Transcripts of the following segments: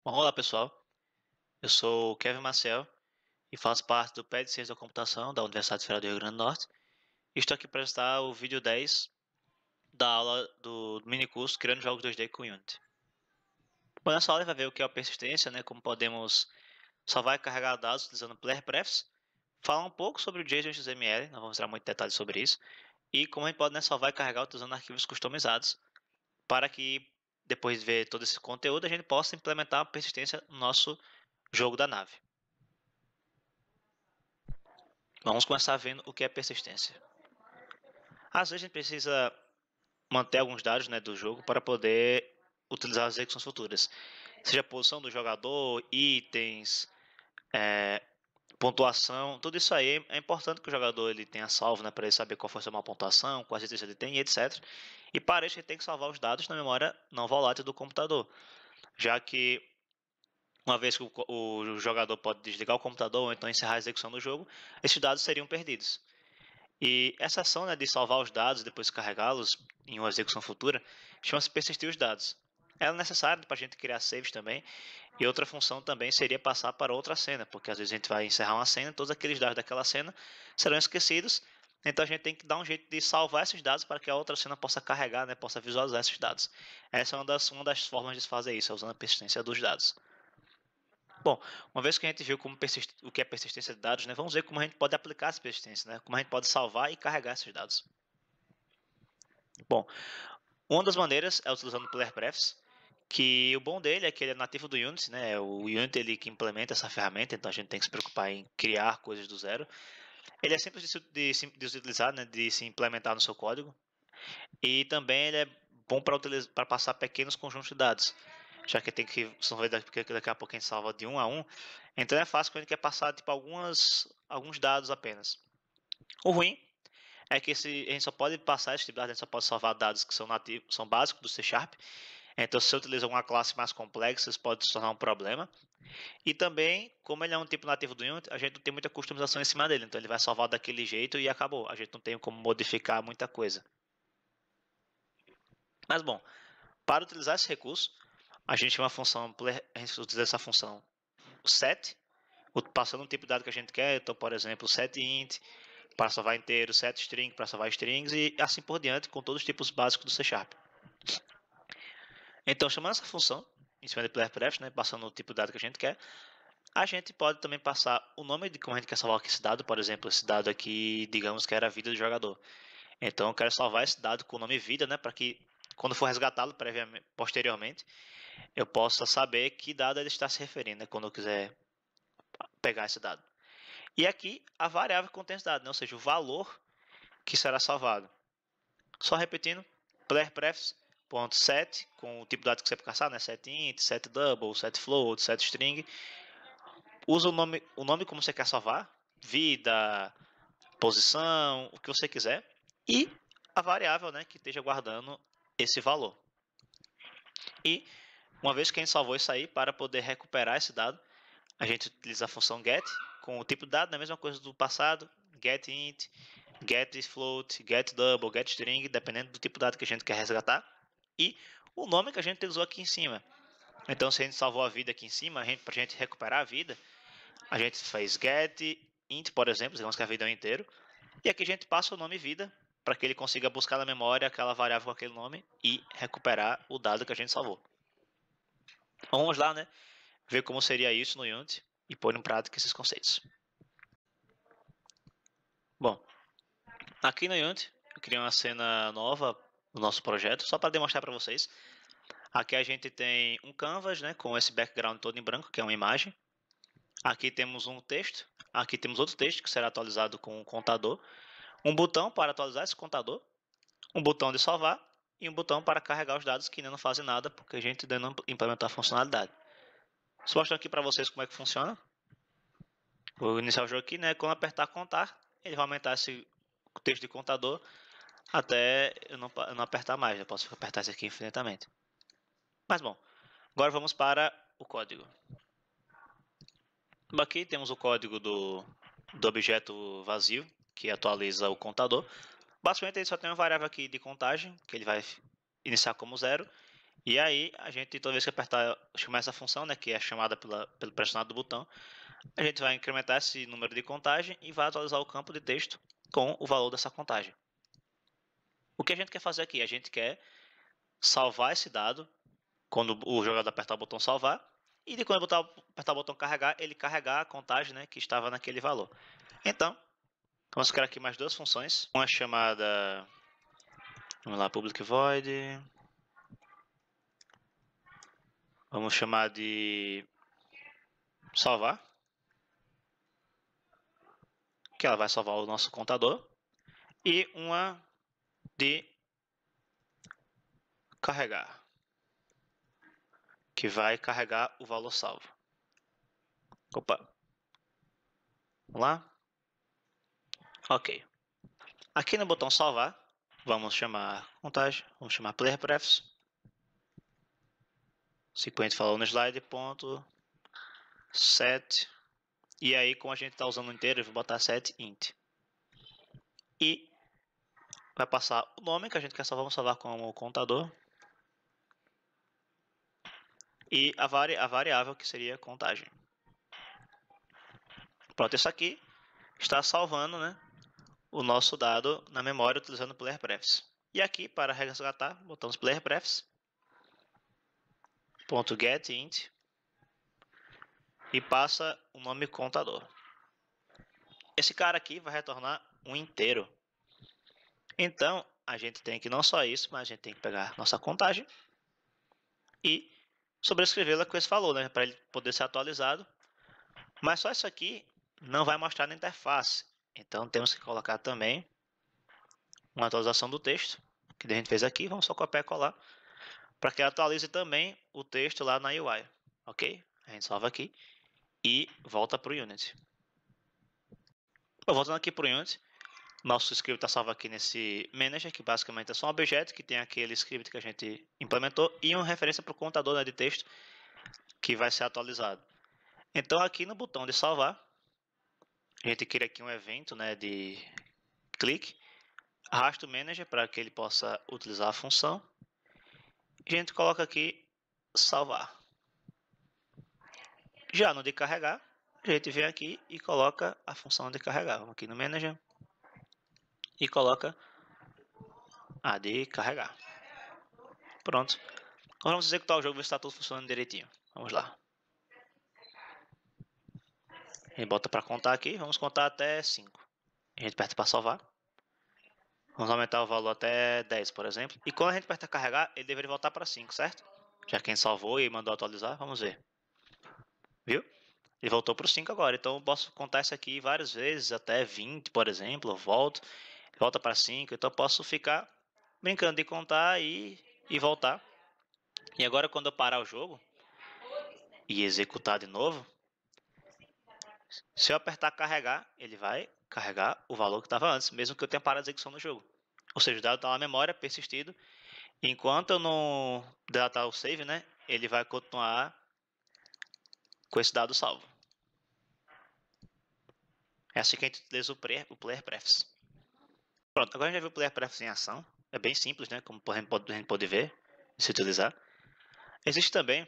Bom, olá pessoal, eu sou o Kevin Maciel e faço parte do PED de Ciência da Computação da Universidade Federal do Rio Grande do Norte e estou aqui para apresentar o vídeo 10 da aula do minicurso Criando Jogos 2D com Unity. Bom, nessa aula vai ver o que é a persistência, como podemos salvar e carregar dados utilizando Player Prefs, falar um pouco sobre o JSON XML, não vamos entrar muito detalhes sobre isso, e como a gente pode salvar e carregar utilizando arquivos customizados para que depois de ver todo esse conteúdo a gente possa implementar a persistência no nosso jogo da nave. Vamos começar vendo o que é persistência. Às vezes a gente precisa manter alguns dados do jogo para poder utilizar as execuções futuras. Seja a posição do jogador, itens, pontuação, tudo isso aí é importante que o jogador ele tenha salvo para ele saber qual foi a sua pontuação, quais itens ele tem, etc. E para isso ele tem que salvar os dados na memória não volátil do computador, já que uma vez que o jogador pode desligar o computador ou então encerrar a execução do jogo, esses dados seriam perdidos. E essa ação de salvar os dados e depois carregá-los em uma execução futura chama-se persistir os dados. Ela é necessária para a gente criar saves também. E outra função também seria passar para outra cena, porque às vezes a gente vai encerrar uma cena e todos aqueles dados daquela cena serão esquecidos. Então a gente tem que dar um jeito de salvar esses dados para que a outra cena possa carregar, possa visualizar esses dados. Essa é uma das formas de se fazer isso, usando a persistência dos dados. Bom, uma vez que a gente viu o que é persistência de dados, vamos ver como a gente pode aplicar essa persistência, como a gente pode salvar e carregar esses dados. Bom, uma das maneiras é utilizando o Player Prefs, que o bom dele é que ele é nativo do Unity, o Unity ele que implementa essa ferramenta, então a gente tem que se preocupar em criar coisas do zero. Ele é simples de se utilizar, de se implementar no seu código, e também ele é bom para passar pequenos conjuntos de dados, já que tem que ver daqui a pouco a gente salva de 1 a 1, então é fácil quando a gente quer passar alguns dados apenas. O ruim é que a gente só pode passar esse tipo de dados, a gente só pode salvar dados que são nativos, são básicos do C#. Então, se você utiliza alguma classe mais complexa, isso pode se tornar um problema. E também, como ele é um tipo nativo do Unity, a gente não tem muita customização em cima dele, então ele vai salvar daquele jeito e acabou. A gente não tem como modificar muita coisa. Mas bom, para utilizar esse recurso, a gente utiliza essa função set, passando um tipo de dado que a gente quer, então por exemplo setInt, para salvar inteiro, setString para salvar strings e assim por diante, com todos os tipos básicos do C#. Então chamando essa função, em cima de PlayerPrefs, passando o tipo de dado que a gente quer, a gente pode também passar o nome de como a gente quer salvar esse dado, por exemplo, esse dado aqui, digamos que era a vida do jogador. Então eu quero salvar esse dado com o nome vida, para que quando for resgatá-lo posteriormente, eu possa saber que dado ele está se referindo, quando eu quiser pegar esse dado. E aqui a variável que contém esse dado, ou seja, o valor que será salvado. Só repetindo, playerprefs.set, com o tipo de dado que você quer caçar, setInt, setDouble, setFloat, setString. Usa o nome como você quer salvar, vida, posição, o que você quiser. E a variável que esteja guardando esse valor. E uma vez que a gente salvou isso aí, para poder recuperar esse dado, a gente utiliza a função get, com o tipo de dado, a mesma coisa do passado, getInt, getFloat, getDouble, getString, dependendo do tipo de dado que a gente quer resgatar, e o nome que a gente utilizou aqui em cima. Então, se a gente salvou a vida aqui em cima, para a gente recuperar a vida, a gente faz getInt, por exemplo, digamos que a vida é um inteiro, e aqui a gente passa o nome vida, para que ele consiga buscar na memória aquela variável com aquele nome e recuperar o dado que a gente salvou. Vamos lá, ver como seria isso no Unity e pôr em prática esses conceitos. Bom, aqui no Unity eu criei uma cena nova no nosso projeto, só para demonstrar para vocês. Aqui a gente tem um canvas, com esse background todo em branco, que é uma imagem. Aqui temos um texto, aqui temos outro texto que será atualizado com um contador. Um botão para atualizar esse contador, um botão de salvar e um botão para carregar os dados que ainda não fazem nada, porque a gente ainda não implementou a funcionalidade. Estou mostrando aqui para vocês como é que funciona. Vou iniciar o jogo aqui, quando apertar contar, ele vai aumentar esse texto de contador até eu não apertar mais. Eu posso apertar isso aqui infinitamente. Mas bom, agora vamos para o código. Aqui temos o código do objeto vazio, que atualiza o contador. Basicamente ele só tem uma variável aqui de contagem, que ele vai iniciar como 0, E aí, a gente, toda vez que apertar, chamar essa função, né, que é chamada pelo pressionado do botão, a gente vai incrementar esse número de contagem e vai atualizar o campo de texto com o valor dessa contagem. O que a gente quer fazer aqui? A gente quer salvar esse dado quando o jogador apertar o botão salvar, e de quando apertar o botão carregar, ele carregar a contagem, né, que estava naquele valor. Então, vamos criar aqui mais duas funções. Uma chamada, vamos lá, public void, vamos chamar de salvar, que ela vai salvar o nosso contador, e uma de carregar, que vai carregar o valor salvo. Opa, vamos lá. Ok. Aqui no botão salvar, vamos chamar contagem, vamos chamar player prefs. 50 falou no slide, ponto set. E aí, como a gente está usando o inteiro, eu vou botar set int. E vai passar o nome que a gente quer salvar, vamos salvar como contador. E a variável que seria contagem. Pronto, isso aqui está salvando, né, o nosso dado na memória utilizando o player prefs. E aqui, para resgatar, botamos player prefs. .getInt e passa o nome contador. Esse cara aqui vai retornar um inteiro. Então, a gente tem que não só isso, mas a gente tem que pegar nossa contagem e sobrescrevê-la com esse valor, né, para ele poder ser atualizado. Mas só isso aqui não vai mostrar na interface. Então, temos que colocar também uma atualização do texto, que a gente fez aqui. Vamos só copiar e colar, para que atualize também o texto lá na UI. Ok? A gente salva aqui e volta para o Unity. Voltando aqui para o Unity, nosso script está salvo aqui nesse manager, que basicamente é só um objeto que tem aquele script que a gente implementou e uma referência para o contador, né, de texto que vai ser atualizado. Então, aqui no botão de salvar, a gente cria aqui um evento, né, de clique, arrasta o manager para que ele possa utilizar a função. E a gente coloca aqui salvar. Já no de carregar, a gente vem aqui e coloca a função de carregar. Vamos aqui no manager e coloca a de carregar. Pronto. Agora vamos executar o jogo e ver se está tudo funcionando direitinho. Vamos lá. A gente bota para contar aqui. Vamos contar até 5. A gente aperta para salvar. Vamos aumentar o valor até 10, por exemplo. E quando a gente aperta carregar, ele deveria voltar para 5, certo? Já quem salvou e mandou atualizar, vamos ver. Viu? Ele voltou para o 5 agora. Então eu posso contar isso aqui várias vezes, até 20, por exemplo. Eu volto, volta para 5. Então eu posso ficar brincando de contar e voltar. E agora quando eu parar o jogo e executar de novo, se eu apertar carregar, ele vai carregar o valor que estava antes, mesmo que eu tenha parado a execução no jogo. Ou seja, o dado está na memória, persistido. Enquanto eu não deletar o save, né, ele vai continuar com esse dado salvo. É assim que a gente utiliza o player prefs. Pronto, agora a gente já viu o player prefs em ação. É bem simples, né, como a gente pode ver e se utilizar. Existem também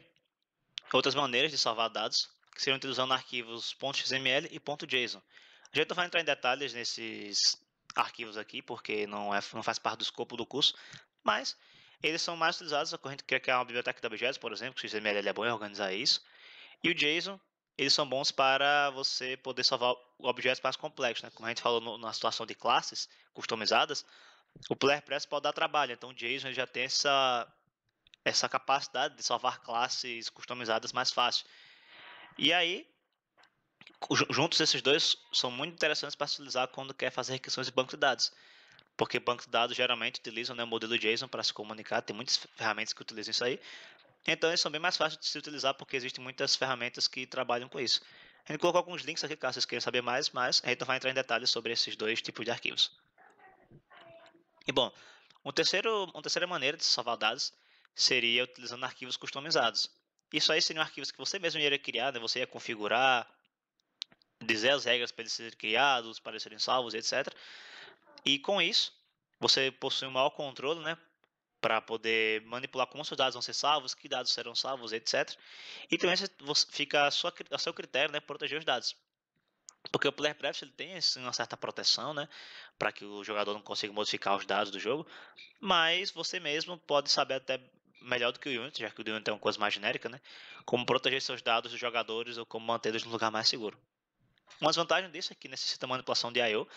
outras maneiras de salvar dados, que seriam utilizando arquivos .xml e .json. A gente não vai entrar em detalhes nesses arquivos aqui, porque não faz parte do escopo do curso, mas eles são mais utilizados, a gente quer criar uma biblioteca de objetos, por exemplo, o XML é bom em organizar isso, e o JSON, eles são bons para você poder salvar objetos mais complexos, né? Como a gente falou na situação de classes customizadas, o Player Press pode dar trabalho, então o JSON já tem essa capacidade de salvar classes customizadas mais fácil. E aí, juntos esses dois são muito interessantes para se utilizar quando quer fazer requisições de banco de dados. Porque banco de dados geralmente utilizam, né, o modelo JSON para se comunicar, tem muitas ferramentas que utilizam isso aí. Então eles são bem mais fáceis de se utilizar porque existem muitas ferramentas que trabalham com isso. A gente colocou alguns links aqui caso vocês queiram saber mais, mas a gente não vai entrar em detalhes sobre esses dois tipos de arquivos. E bom, uma terceira maneira de salvar dados seria utilizando arquivos customizados. Isso aí seriam arquivos que você mesmo iria criar, né? Você ia configurar, dizer as regras para eles serem criados, para eles serem salvos, etc. E com isso, você possui um maior controle, né, para poder manipular como seus dados vão ser salvos, que dados serão salvos, etc. E também fica a seu critério, né, proteger os dados. Porque o Player Preference ele tem assim, uma certa proteção, né, para que o jogador não consiga modificar os dados do jogo, mas você mesmo pode saber até melhor do que o Unity, já que o Unity é uma coisa mais genérica, né, como proteger seus dados dos jogadores ou como mantê-los no lugar mais seguro. Uma desvantagem disso é que necessita manipulação de I/O,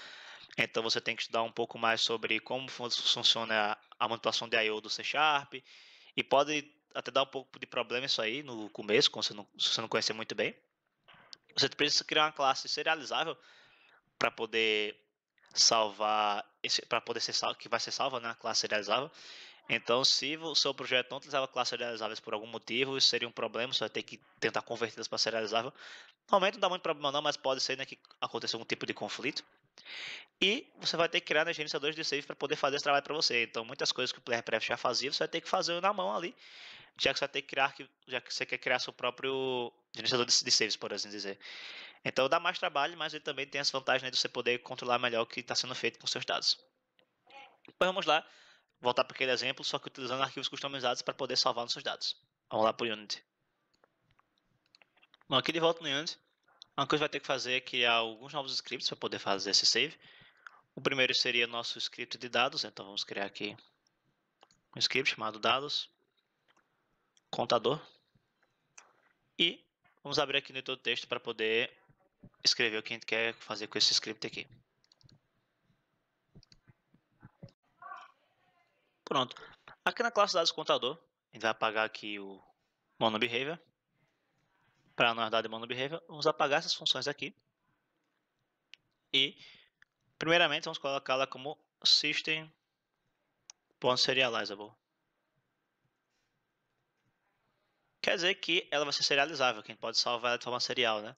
então você tem que estudar um pouco mais sobre como funciona a manipulação de I/O do C Sharp, e pode até dar um pouco de problema isso aí no começo, se você não conhecer muito bem. Você precisa criar uma classe serializável para poder salvar, para poder ser salvo, que vai ser salva, né, a classe serializável. Então, se o seu projeto não utilizava classes serializáveis por algum motivo, isso seria um problema, você vai ter que tentar convertê-las para serializável. Normalmente não dá muito problema não, mas pode ser, né, que aconteça algum tipo de conflito. E você vai ter que criar, né, gerenciadores de save para poder fazer esse trabalho para você. Então, muitas coisas que o Player Pref já fazia, você vai ter que fazer na mão ali, já que você vai ter que criar, já que você quer criar seu próprio gerenciador de saves, por assim dizer. Então dá mais trabalho, mas ele também tem essa vantagem, né, de você poder controlar melhor o que está sendo feito com seus dados. Então vamos lá, voltar para aquele exemplo, só que utilizando arquivos customizados para poder salvar nos seus dados. Vamos lá para o Unity. Bom, aqui de volta no Unity, uma coisa que vai ter que fazer é criar alguns novos scripts para poder fazer esse save. O primeiro seria nosso script de dados, então vamos criar aqui um script chamado dados, contador. E vamos abrir aqui no editor de texto para poder escrever o que a gente quer fazer com esse script aqui. Pronto. Aqui na classe dados contador, a gente vai apagar aqui o monoBehavior. Para nós dar de monoBehavior, vamos apagar essas funções aqui. E, primeiramente, vamos colocá-la como system.serializable. Quer dizer que ela vai ser serializável, que a gente pode salvar ela de forma serial, né?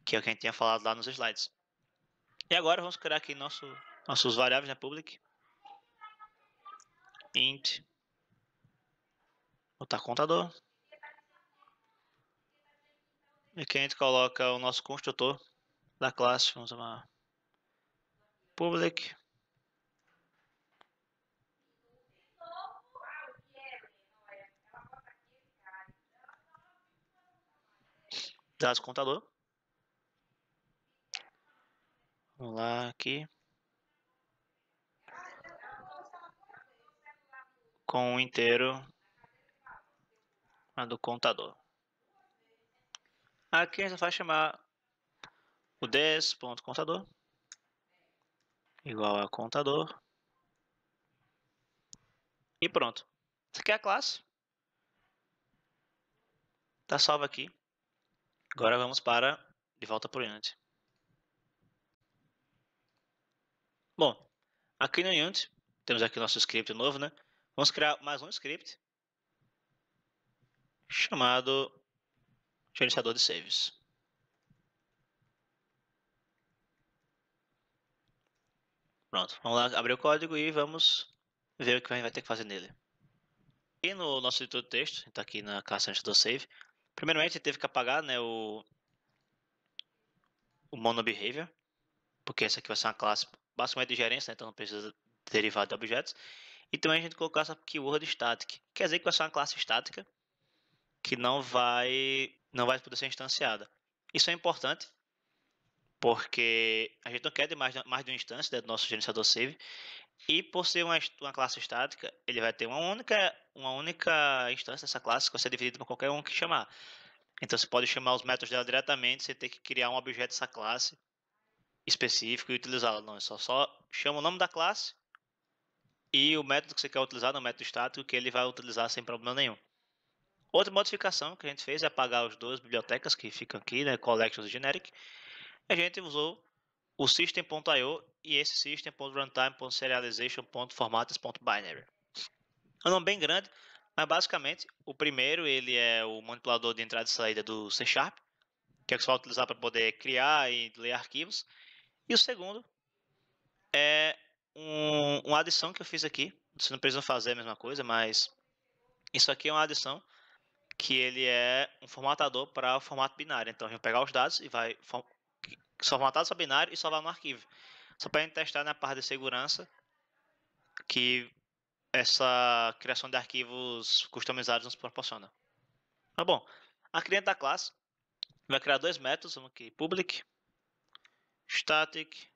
Que é o que a gente tinha falado lá nos slides. E agora vamos criar aqui nossos variáveis, né? Public. Int. Botar contador. E aqui a gente coloca o nosso construtor da classe. Vamos chamar public. Dados contador. Vamos lá aqui. Com o inteiro do contador. Aqui a gente vai chamar o des.contador igual a contador. E pronto. Essa aqui é a classe. Está salva aqui. Agora vamos para de volta para o Unity. Bom, aqui no Unity temos aqui nosso script novo, né? Vamos criar mais um script chamado gerenciador de saves. Pronto, vamos lá abrir o código e vamos ver o que a gente vai ter que fazer nele. E no nosso editor de texto, está aqui na classe gerenciador save. Primeiramente, a gente teve que apagar, né, o monoBehavior, porque essa aqui vai ser uma classe basicamente de gerência, né, então não precisa derivar de objetos. E também a gente colocou essa keyword static, quer dizer que vai ser uma classe estática que não vai poder ser instanciada. Isso é importante, porque a gente não quer de mais de uma instância dentro do nosso gerenciador save, e por ser uma classe estática, ele vai ter uma única instância dessa classe que vai ser dividida para qualquer um que chamar. Então você pode chamar os métodos dela diretamente, sem ter que criar um objeto dessa classe específico e utilizá-la. Não, é só chama o nome da classe e o método que você quer utilizar no método estático que ele vai utilizar sem problema nenhum. Outra modificação que a gente fez é apagar as duas bibliotecas que ficam aqui, né, collections e generic. A gente usou o system.io e esse system.runtime.serialization.formatos.binary. É um nome bem grande, mas basicamente o primeiro ele é o manipulador de entrada e saída do C Sharp, que é o que você vai utilizar para poder criar e ler arquivos. E o segundo é uma adição que eu fiz aqui. Você não precisa fazer a mesma coisa, mas isso aqui é uma adição que ele é um formatador para o formato binário. Então a gente vai pegar os dados e vai formatar essa binário e salvar no arquivo. Só para a gente testar na parte de segurança que essa criação de arquivos customizados nos proporciona. Tá bom. A cliente da classe vai criar dois métodos, vamos aqui, public static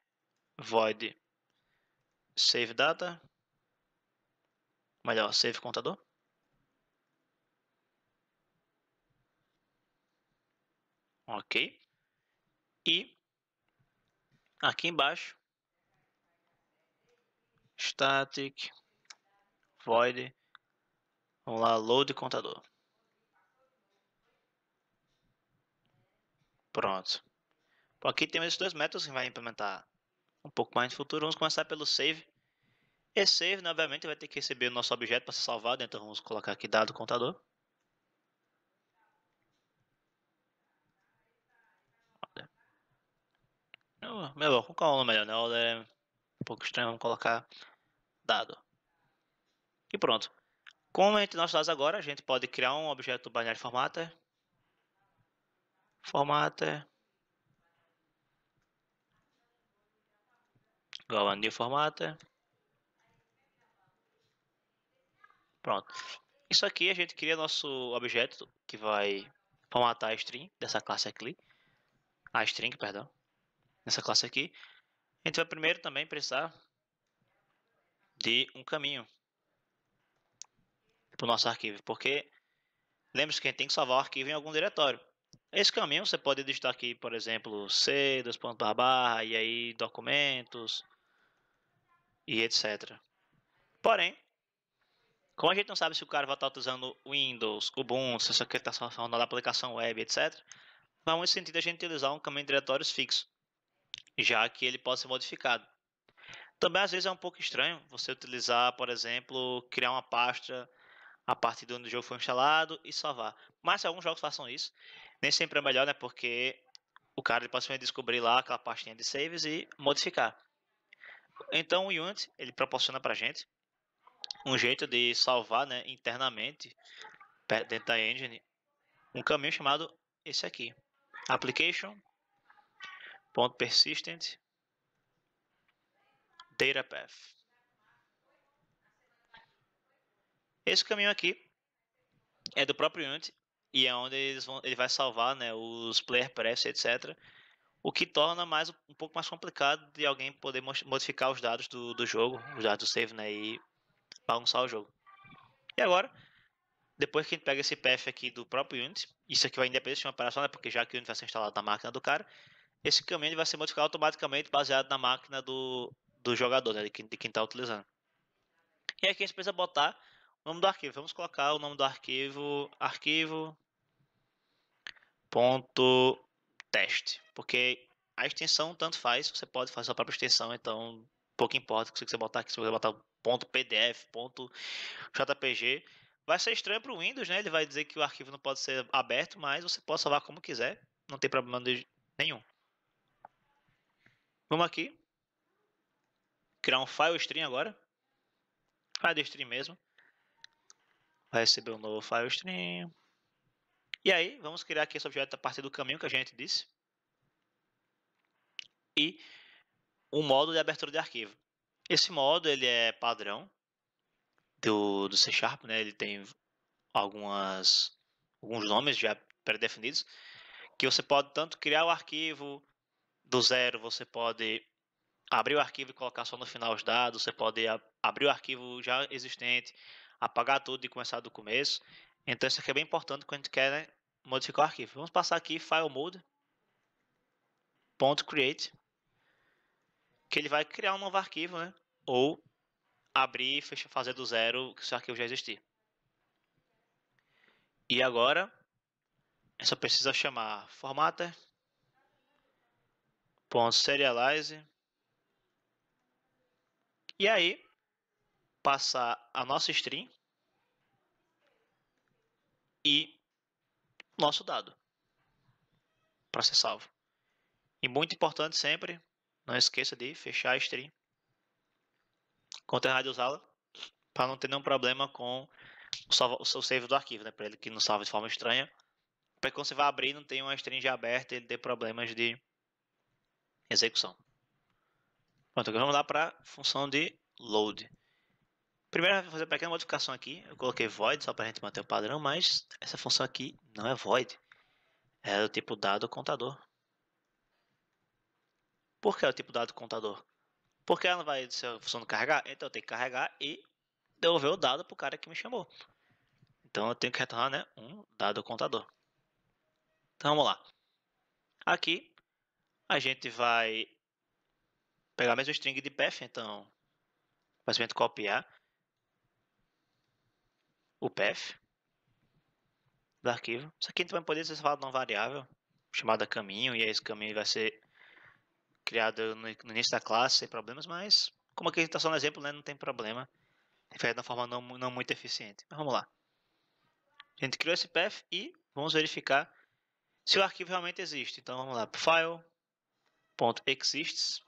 void save data, melhor, save contador. Ok. E aqui embaixo, static void, vamos lá, load contador. Pronto. Aqui temos esses dois métodos que vai implementar um pouco mais no futuro. Vamos começar pelo save. Esse save, né, obviamente, vai ter que receber o nosso objeto para ser salvado, então vamos colocar aqui dado contador. Melhor, com calma melhor, né? Order é um pouco estranho, vamos colocar dado. E pronto. Como a gente nossos dados agora, a gente pode criar um objeto binary formatter. Igual a new formatter. Pronto. Isso aqui a gente cria nosso objeto que vai formatar a string dessa classe aqui. A string, perdão. Nessa classe aqui. A gente vai primeiro também precisar de um caminho para o nosso arquivo, porque lembre-se que a gente tem que salvar o arquivo em algum diretório. Esse caminho você pode digitar aqui, por exemplo, c, e aí documentos e etc. Porém, como a gente não sabe se o cara vai estar usando Windows, Ubuntu, se isso aqui está falando da aplicação web, etc., não há muito sentido a gente utilizar um caminho de diretórios fixo, já que ele pode ser modificado. Também às vezes é um pouco estranho você utilizar, por exemplo, criar uma pasta a partir de onde o jogo foi instalado e salvar. Mas se alguns jogos façam isso, nem sempre é melhor, né? Porque o cara pode descobrir lá aquela pastinha de saves e modificar. Então o Unity ele proporciona para gente um jeito de salvar, né, internamente dentro da engine um caminho chamado esse aqui, application.persistent data path. Esse caminho aqui é do próprio Unity e é onde ele vai salvar, né, os player prefs, etc. O que torna um pouco mais complicado de alguém poder modificar os dados do jogo, os dados do save, né, e bagunçar o jogo. E agora, depois que a gente pega esse path aqui do próprio Unity, isso aqui vai independente de uma operação, né, porque já que o Unity vai ser instalado na máquina do cara, esse caminho vai ser modificado automaticamente baseado na máquina do jogador, né, de quem está utilizando. E aqui a gente precisa botar o nome do arquivo. Vamos colocar o nome do arquivo.teste, porque a extensão tanto faz, você pode fazer a própria extensão, então pouco importa o que você botar aqui, se você botar .pdf, .jpg, vai ser estranho para o Windows, né? Ele vai dizer que o arquivo não pode ser aberto, mas você pode salvar como quiser, não tem problema nenhum. Vamos aqui, criar um file stream agora, file stream mesmo, vai receber um novo file stream. E aí, vamos criar aqui esse objeto a partir do caminho que a gente disse. E um modo de abertura de arquivo. Esse modo ele é padrão do C Sharp, né? Ele tem alguns nomes já pré-definidos, que você pode tanto criar o arquivo do zero, você pode abrir o arquivo e colocar só no final os dados, você pode abrir o arquivo já existente, apagar tudo e começar do começo. Então isso aqui é bem importante quando a gente quer, né, modificar o arquivo. Vamos passar aqui file mode.create, que ele vai criar um novo arquivo, né? Ou abrir e fazer do zero se o arquivo já existir. E agora, eu só precisa chamar formatter.serialize e aí passar a nossa string e nosso dado para ser salvo. E muito importante sempre, não esqueça de fechar a string quando terminar de usá-la, para não ter nenhum problema com o seu save do arquivo, né? Para ele que não salva de forma estranha. Para que quando você vai abrir não tenha uma string aberta e ele dê problemas de execução. Pronto, agora vamos lá para a função de load. Primeiro eu vou fazer uma pequena modificação aqui. Eu coloquei void só para a gente manter o padrão, mas essa função aqui não é void. É do tipo dado contador. Por que é o tipo dado contador? Porque ela não vai ser a função de carregar, então eu tenho que carregar e devolver o dado para o cara que me chamou. Então eu tenho que retornar, né, um dado contador. Então vamos lá. Aqui a gente vai pegar a mesma string de path, então basicamente copiar o path do arquivo. Isso aqui a gente vai poder ser salvado numa variável chamada caminho, e aí esse caminho vai ser criado no início da classe sem problemas, mas como aqui a gente está só no exemplo, né, não tem problema. Faz de uma forma não muito eficiente. Mas vamos lá. A gente criou esse path e vamos verificar se o arquivo realmente existe. Então vamos lá, file.exists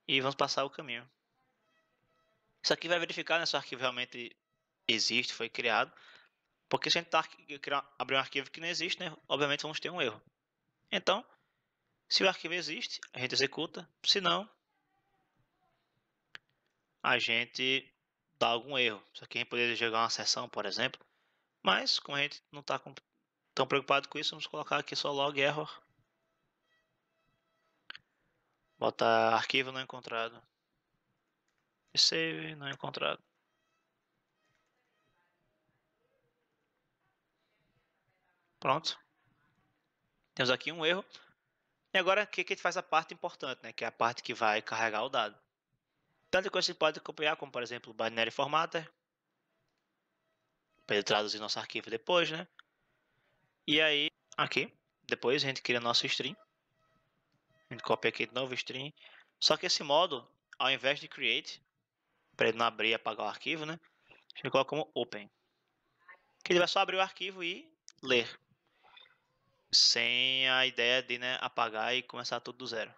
e vamos passar o caminho. Isso aqui vai verificar, né, se o arquivo realmente existe, foi criado. Porque se a gente abrir um arquivo que não existe, né, obviamente vamos ter um erro. Então, se o arquivo existe, a gente executa. Se não, a gente dá algum erro. Isso aqui a gente poderia jogar uma sessão, por exemplo. Mas, como a gente não está tão preocupado com isso, vamos colocar aqui só log error. Botar arquivo não encontrado. E save não encontrado. Pronto. Temos aqui um erro. E agora aqui que a gente faz a parte importante, né? Que é a parte que vai carregar o dado. Tanta coisa que você pode copiar, como por exemplo o binary formatter. Para ele traduzir nosso arquivo depois, né? E aí, aqui, depois a gente cria nosso string. A gente copia aqui de novo o string. Só que esse modo, ao invés de create, para ele não abrir e apagar o arquivo, né? A gente coloca como open. Que ele vai só abrir o arquivo e ler. Sem a ideia de, né, apagar e começar tudo do zero.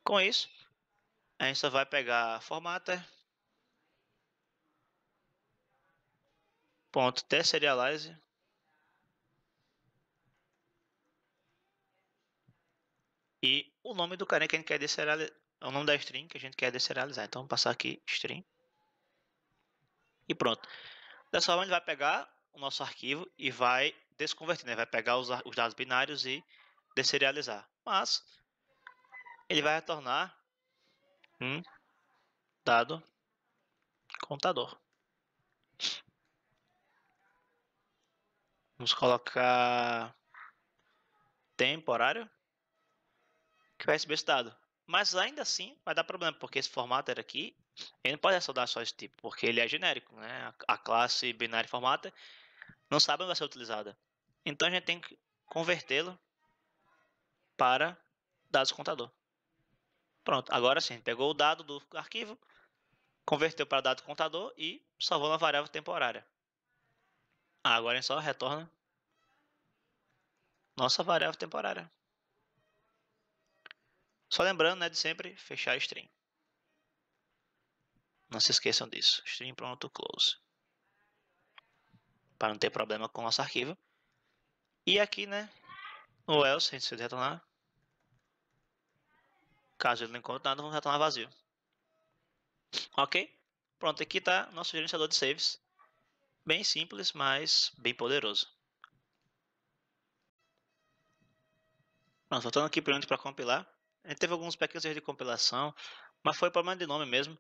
Com isso, a gente só vai pegar formatter, .tserialize e o nome do carinha que a gente quer deserializar, é o nome da string que a gente quer deserializar. Então, vamos passar aqui string e pronto. Dessa forma, ele vai pegar o nosso arquivo e vai desconverter, né? Vai pegar os dados binários e deserializar. Mas ele vai retornar um dado contador. Vamos colocar temporário que vai receber esse dado. Mas ainda assim vai dar problema, porque esse formatter aqui, ele não pode ressaldar só esse tipo, porque ele é genérico, né? A classe binary formatter não sabe onde vai ser utilizada. Então a gente tem que convertê-lo para dados contador. Pronto, agora sim, pegou o dado do arquivo, converteu para dado contador e salvou na variável temporária. Agora a gente só retorna nossa variável temporária. Só lembrando, né, de sempre fechar a string. Não se esqueçam disso. String pronto, close. Para não ter problema com o nosso arquivo. E aqui, né, no else, a gente precisa retornar. Caso ele não encontre nada, vamos retornar vazio. Ok? Pronto, aqui está nosso gerenciador de saves. Bem simples, mas bem poderoso. Pronto, voltando aqui para compilar. A gente teve alguns pequenos erros de compilação, mas foi problema de nome mesmo.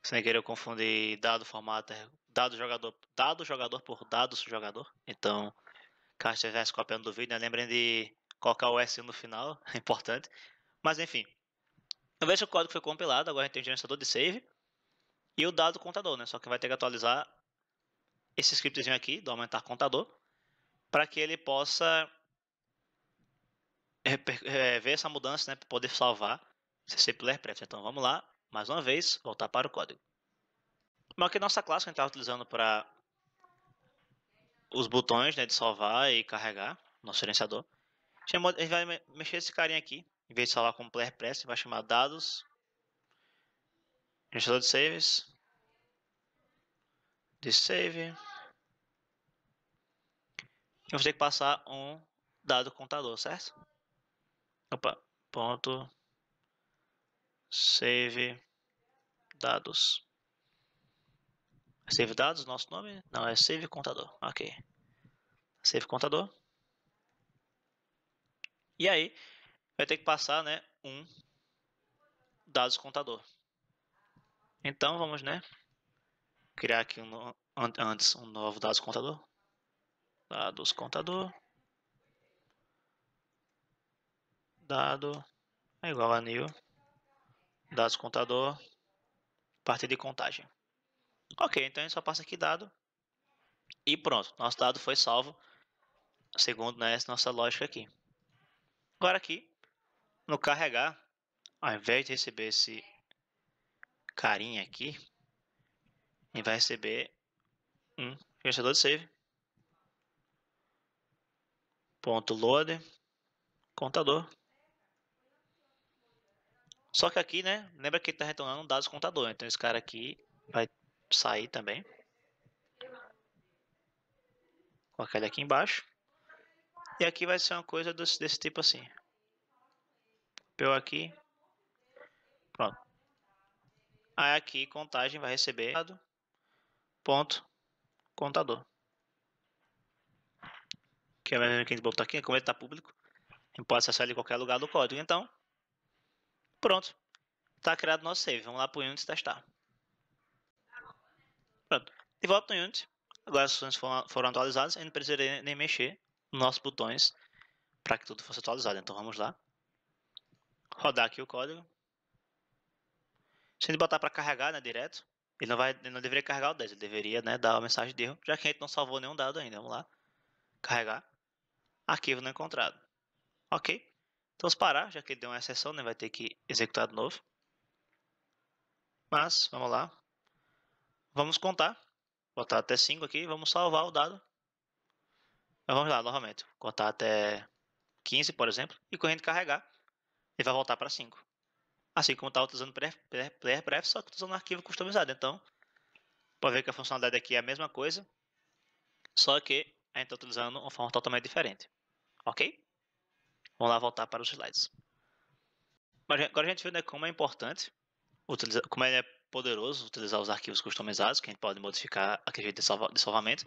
Sem querer eu confundi dado formatter, dado jogador por dados jogador. Então, caso você estivesse copiando do vídeo, né, lembrem de colocar o S no final, é importante. Mas enfim, uma vez que o código foi compilado, agora a gente tem o gerenciador de save e o dado contador, né? Só que vai ter que atualizar esse scriptzinho aqui do aumentar contador para que ele possa ver essa mudança, né, para poder salvar CC Player Pref. Então vamos lá, mais uma vez, voltar para o código. Bom, aqui nossa classe que a gente está utilizando para os botões, né, de salvar e carregar, nosso gerenciador. A gente vai mexer esse carinha aqui, em vez de salvar como Player Press, vai chamar dados, gerenciador de saves, de save. E vamos ter que passar um dado contador, certo? Opa, ponto save dados. Save dados, nosso nome? Não, é save contador. Ok. Save contador. E aí, vai ter que passar, né, um dados contador. Então, vamos, né, criar aqui antes um novo dados contador. Dados contador. Dado é igual a new. Dados contador. Parte de contagem. Ok, então a gente só passa aqui dado. E pronto, nosso dado foi salvo. Segundo, né, essa nossa lógica aqui. Agora aqui, no carregar, ao invés de receber esse carinha aqui, a gente vai receber um gerenciador de save. Ponto load, contador. Só que aqui, né, lembra que ele está retornando dados contador. Então esse cara aqui vai sair também. Colocar ele aqui embaixo. E aqui vai ser uma coisa desse tipo assim. Copiou aqui. Pronto. Aí aqui, contagem vai receber ponto contador. Que é o mesmo que a gente botou aqui, como ele está público. A gente pode acessar ele em qualquer lugar do código. Então, pronto. Está criado nosso save. Vamos lá para o Unity testar. Pronto. De volta no Unity. Agora as funções foram atualizadas. A gente não precisaria nem mexer nos nossos botões para que tudo fosse atualizado. Então vamos lá. Rodar aqui o código. Se a gente botar para carregar, né, direto, ele não deveria carregar o 10, ele deveria, né, dar uma mensagem de erro, já que a gente não salvou nenhum dado ainda. Vamos lá. Carregar. Arquivo não encontrado. Ok. Então, vamos parar, já que ele deu uma exceção, né, vai ter que executar de novo. Mas, vamos lá. Vamos contar. Botar até 5 aqui. Vamos salvar o dado. Então, vamos lá, novamente. Contar até 15, por exemplo. E quando a gente carregar, ele vai voltar para 5. Assim como está utilizando player pref, só que usando um arquivo customizado. Então, pode ver que a funcionalidade aqui é a mesma coisa, só que a gente está utilizando uma forma totalmente diferente. Ok? Vamos lá voltar para os slides. Agora a gente viu, né, como é importante, como é poderoso utilizar os arquivos customizados, que a gente pode modificar a jeito de salvamento.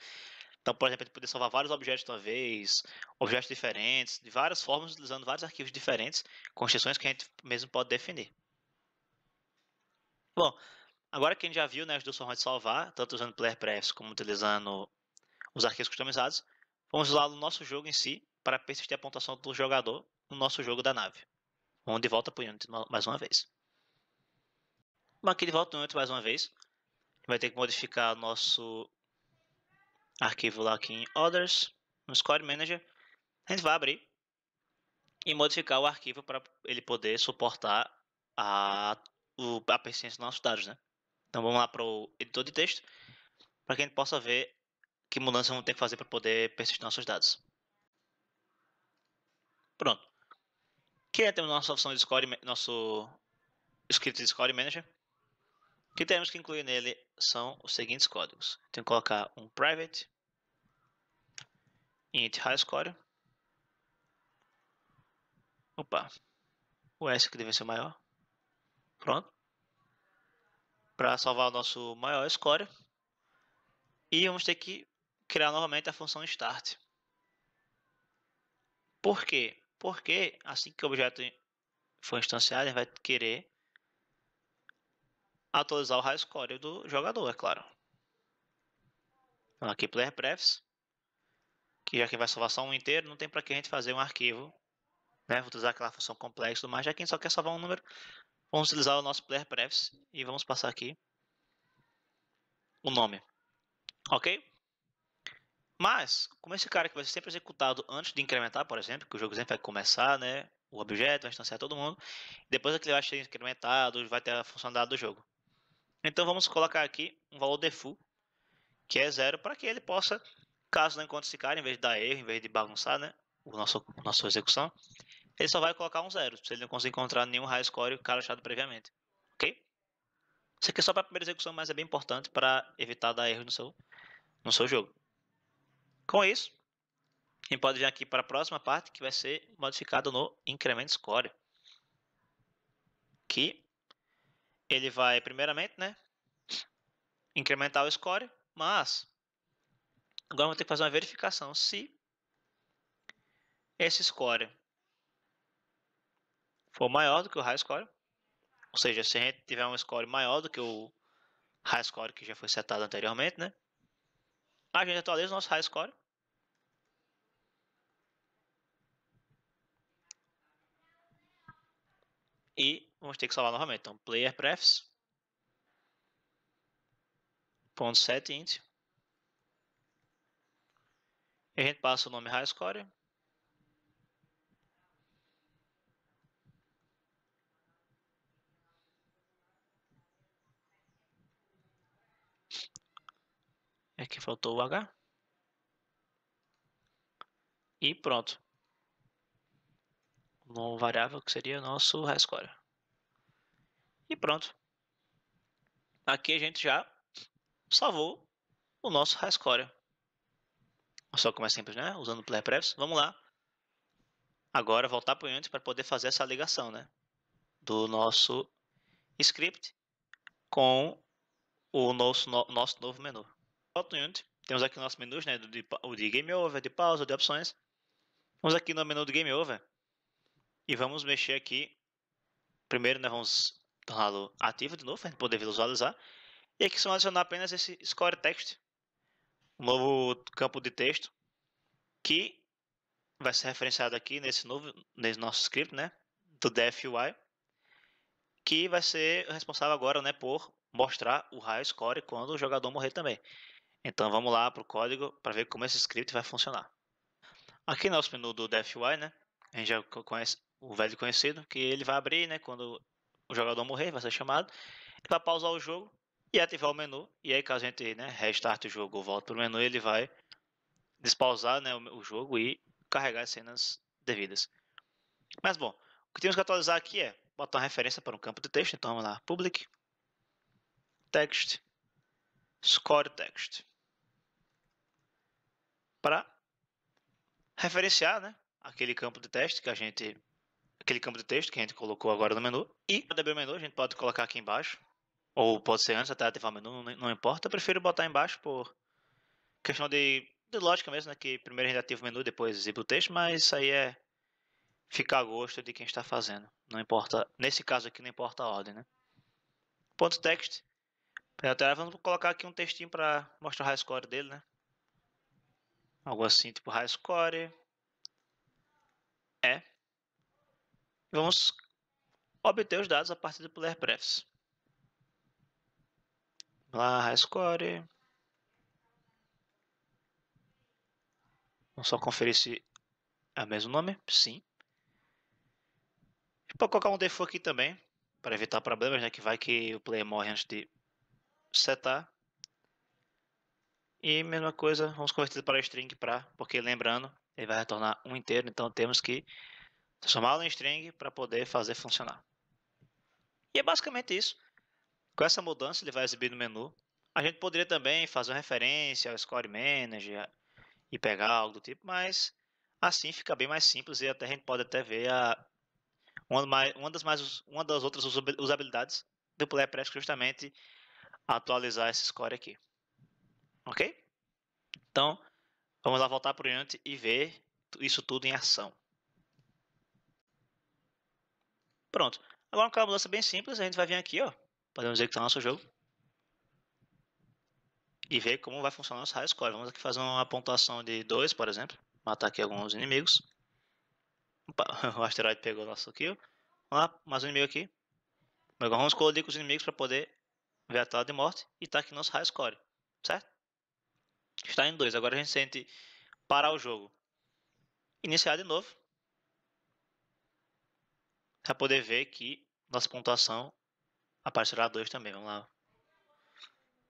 Então, por exemplo, a gente pode salvar vários objetos de uma vez, objetos diferentes, de várias formas, utilizando vários arquivos diferentes, com extensões que a gente mesmo pode definir. Bom, agora que a gente já viu, né, as duas formas de salvar, tanto usando player prefs como utilizando os arquivos customizados, vamos usar no nosso jogo em si para persistir a pontuação do jogador no nosso jogo da nave. Vamos de volta para o Unity mais uma vez. Bom, aqui de volta no Unity mais uma vez, a gente vai ter que modificar o nosso arquivo lá aqui em Others, no Score Manager. A gente vai abrir e modificar o arquivo para ele poder suportar a persistência dos nossos dados, né? Então vamos lá para o editor de texto, para que a gente possa ver que mudanças vamos ter que fazer para poder persistir nossos dados. Pronto. Aqui temos nossa opção de score, nosso script de Score Manager. O que temos que incluir nele são os seguintes códigos. Tem que colocar um private int high score. Opa, o S que deve ser maior. Pronto. Para salvar o nosso maior score. E vamos ter que criar novamente a função start. Por quê? Porque assim que o objeto for instanciado, ele vai querer atualizar o high score do jogador, é claro. Então aqui player prefs, que já que vai salvar só um inteiro, não tem para que a gente fazer um arquivo, né? Vou utilizar aquela função complexa e tudo mais, já que a gente só quer salvar um número. Vamos utilizar o nosso player prefs e vamos passar aqui o nome, ok? Mas, como esse cara que vai ser sempre executado antes de incrementar, por exemplo, que o jogo sempre vai começar, né? O objeto vai instanciar todo mundo. Depois que ele vai ser incrementado, vai ter a funcionalidade do jogo. Então vamos colocar aqui um valor default, que é 0, para que ele possa, caso não encontre esse cara, em vez de dar erro, em vez de bagunçar, né? Nossa execução, ele só vai colocar um 0, se ele não conseguir encontrar nenhum high score cadastrado previamente. Ok? Isso aqui é só para a primeira execução, mas é bem importante para evitar dar erro no seu jogo. Com isso, a gente pode vir aqui para a próxima parte, que vai ser modificado no increment score. Que ele vai, primeiramente, né, incrementar o score, mas agora vamos ter que fazer uma verificação se esse score for maior do que o high score, ou seja, se a gente tiver um score maior do que o high score que já foi setado anteriormente, né, a gente atualiza o nosso high score. E vamos ter que salvar novamente. Então, player prefs .setInt. E a gente passa o nome high score. Aqui faltou o H. E pronto. O novo variável que seria o nosso high score. E pronto. Aqui a gente já salvou o nosso high score. Só como é simples, né? Usando o player prefs. Vamos lá. Agora voltar para o Unity para poder fazer essa ligação, né? Do nosso script com o nosso novo menu. Volta no Unity. Temos aqui nossos menus, né? O de Game Over, de pausa, de opções. Vamos aqui no menu do Game Over. E vamos mexer aqui. Primeiro, né, vamos torná-lo ativo de novo, para a gente poder visualizar. E aqui só adicionar apenas esse Score Text, um novo campo de texto, que vai ser referenciado aqui nesse nosso script, né, do DFY, que vai ser responsável agora, né, por mostrar o high score quando o jogador morrer também. Então vamos lá para o código para ver como esse script vai funcionar. Aqui no nosso menu do DFY, né, a gente já conhece o velho conhecido, que ele vai abrir, né, quando o jogador morrer, vai ser chamado. Ele vai pausar o jogo e ativar o menu. E aí, caso a gente, né, restarte o jogo ou volte para o menu, ele vai despausar, né, o jogo e carregar as cenas devidas. Mas bom, o que temos que atualizar aqui é botar uma referência para um campo de texto. Então vamos lá, public text score text, para referenciar, né, aquele campo de texto que a gente colocou agora no menu. E para abrir o menu a gente pode colocar aqui embaixo, ou pode ser antes até ativar o menu, não importa. Eu prefiro botar embaixo por questão de lógica mesmo, né? Que primeiro a gente ativa o menu, depois exibe o texto, mas isso aí fica a gosto de quem está fazendo. Não importa, nesse caso aqui não importa a ordem, né? Ponto text. Vamos colocar aqui um textinho para mostrar o high score dele, né? Algo assim, tipo high score. Vamos obter os dados a partir do player prefs. Lá, high score. Vamos só conferir se é o mesmo nome. Sim. Pode colocar um default aqui também, para evitar problemas, né? Que vai que o player morre antes de setar. E mesma coisa, vamos converter para string porque lembrando, ele vai retornar um inteiro, então temos que transformá-lo em string para poder fazer funcionar. E é basicamente isso. Com essa mudança, ele vai exibir no menu. A gente poderia também fazer uma referência ao Score Manager e pegar algo do tipo, mas assim fica bem mais simples e até a gente pode até ver uma das outras usabilidades do PlayerPress, justamente atualizar esse score aqui. Ok? Então, vamos lá voltar para o Unity e ver isso tudo em ação. Pronto. Agora uma mudança bem simples, a gente vai vir aqui, ó. Podemos executar nosso jogo. E ver como vai funcionar nosso high score. Vamos aqui fazer uma pontuação de 2, por exemplo. Matar aqui alguns inimigos. Opa, o asteroide pegou nosso kill. Vamos lá, mais um inimigo aqui. Agora vamos colidir com os inimigos para poder ver a tela de morte. E tá aqui nosso high score. Certo? Está em 2. Agora a gente sente parar o jogo. Iniciar de novo. Para poder ver que nossa pontuação aparecerá 2 também. Vamos lá.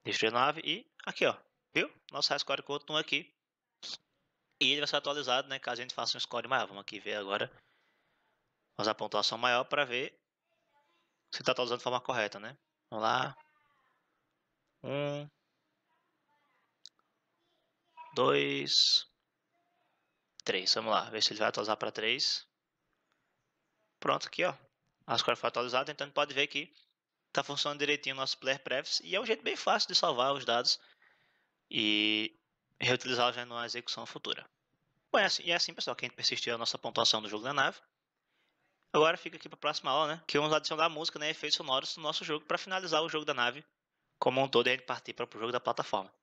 Destruir a nave e aqui, ó. Viu? Nosso high score continua aqui. E ele vai ser atualizado, né? Caso a gente faça um score maior. Vamos aqui ver agora. Vamos a pontuação maior para ver se está atualizando de forma correta, né? Vamos lá. 1, 2, 3. Vamos lá. Ver se ele vai atualizar para 3. Pronto, aqui, ó. A score foi atualizada, então a gente pode ver que Tá funcionando direitinho o nosso player prefs e é um jeito bem fácil de salvar os dados e reutilizá-los numa execução futura. Bom, e é assim, pessoal, que a gente persistiu a nossa pontuação do jogo da nave. Agora fica aqui para a próxima aula, né? Que vamos adicionar música, né? Efeitos sonoros no nosso jogo para finalizar o jogo da nave como um todo e a gente partir para o jogo da plataforma.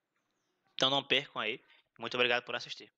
Então não percam aí. Muito obrigado por assistir.